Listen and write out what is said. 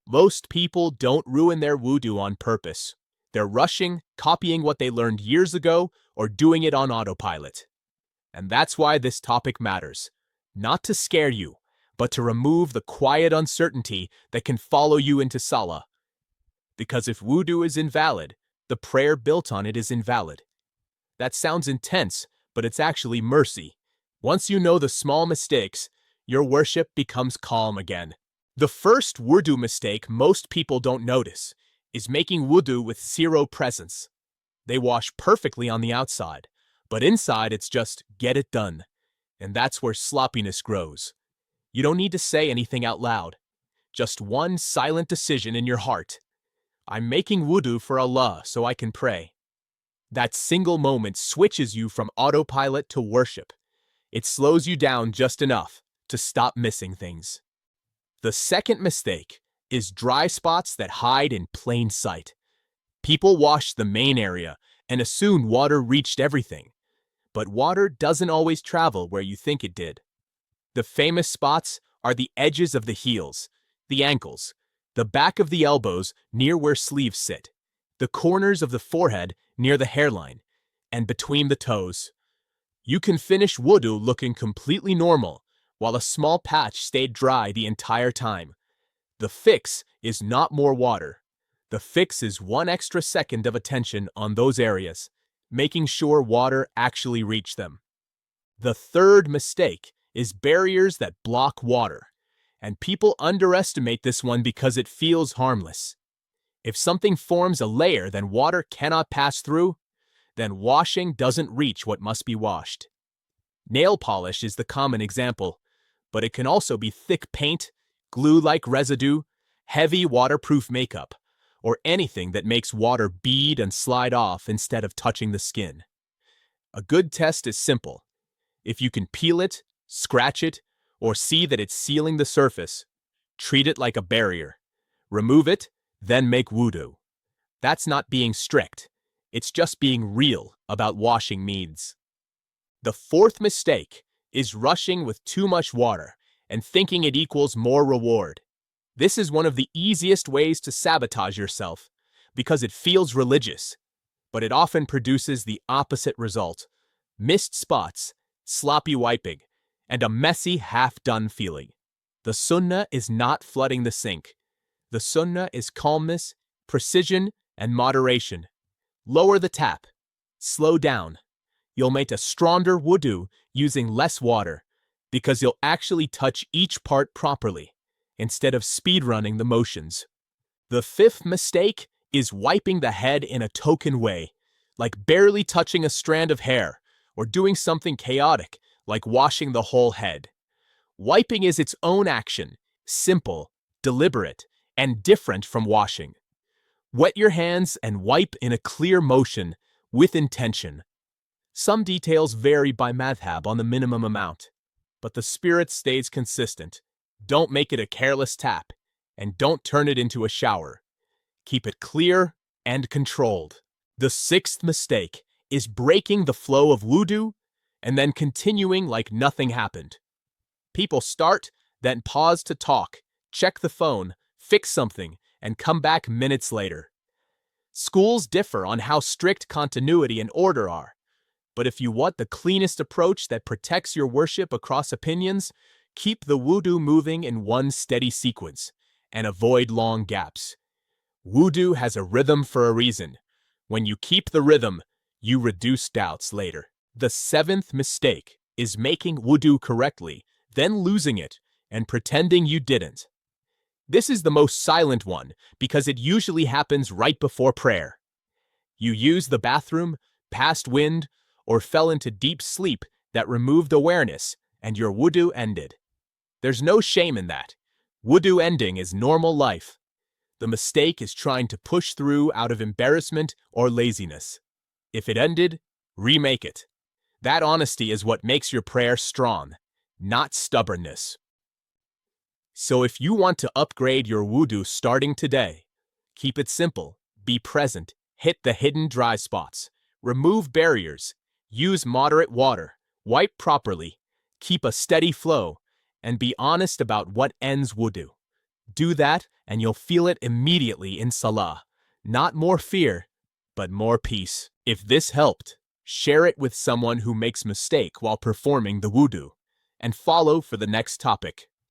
Most people don't ruin their wudu on purpose. They're rushing, copying what they learned years ago, or doing it on autopilot. And that's why this topic matters. Not to scare you, but to remove the quiet uncertainty that can follow you into salah. Because if wudu is invalid, the prayer built on it is invalid. That sounds intense, but it's actually mercy. Once you know the small mistakes, your worship becomes calm again. The first wudu mistake most people don't notice is making wudu with zero presence. They wash perfectly on the outside, but inside it's just get it done. And that's where sloppiness grows. You don't need to say anything out loud. Just one silent decision in your heart. I'm making wudu for Allah so I can pray. That single moment switches you from autopilot to worship. It slows you down just enough to stop missing things. The second mistake is dry spots that hide in plain sight. People wash the main area and assume water reached everything. But water doesn't always travel where you think it did. The famous spots are the edges of the heels, the ankles, the back of the elbows near where sleeves sit, the corners of the forehead near the hairline, and between the toes. You can finish wudu looking completely normal, while a small patch stayed dry the entire time. The fix is not more water. The fix is 1 extra second of attention on those areas, making sure water actually reached them. The third mistake is barriers that block water, and people underestimate this one because it feels harmless. If something forms a layer that water cannot pass through, then washing doesn't reach what must be washed. Nail polish is the common example, but it can also be thick paint, glue-like residue, heavy waterproof makeup, or anything that makes water bead and slide off instead of touching the skin. A good test is simple. If you can peel it, scratch it, or see that it's sealing the surface, treat it like a barrier. Remove it, then make wudu. That's not being strict. It's just being real about washing needs. The fourth mistake is rushing with too much water and thinking it equals more reward. This is one of the easiest ways to sabotage yourself because it feels religious, but it often produces the opposite result: missed spots, sloppy wiping, and a messy, half-done feeling. The sunnah is not flooding the sink. The sunnah is calmness, precision, and moderation. Lower the tap. Slow down. You'll make a stronger wudu using less water because you'll actually touch each part properly instead of speedrunning the motions. The fifth mistake is wiping the head in a token way, like barely touching a strand of hair, or doing something chaotic, like washing the whole head. Wiping is its own action, simple, deliberate, and different from washing. Wet your hands and wipe in a clear motion with intention. Some details vary by madhab on the minimum amount, but the spirit stays consistent. Don't make it a careless tap, and don't turn it into a shower. Keep it clear and controlled. The sixth mistake is breaking the flow of wudu and then continuing like nothing happened. People start, then pause to talk, check the phone, fix something, and come back minutes later. Schools differ on how strict continuity and order are, but if you want the cleanest approach that protects your worship across opinions, keep the wudu moving in one steady sequence and avoid long gaps. Wudu has a rhythm for a reason. When you keep the rhythm, you reduce doubts later. The seventh mistake is making wudu correctly, then losing it and pretending you didn't. This is the most silent one because it usually happens right before prayer. You used the bathroom, passed wind, or fell into deep sleep that removed awareness, and your wudu ended. There's no shame in that. Wudu ending is normal life. The mistake is trying to push through out of embarrassment or laziness. If it ended, remake it. That honesty is what makes your prayer strong, not stubbornness. So if you want to upgrade your wudu starting today, keep it simple, be present, hit the hidden dry spots, remove barriers, use moderate water, wipe properly, keep a steady flow, and be honest about what ends wudu. Do that, and you'll feel it immediately in salah. Not more fear, but more peace. If this helped, share it with someone who makes mistake while performing the wudu, and follow for the next topic.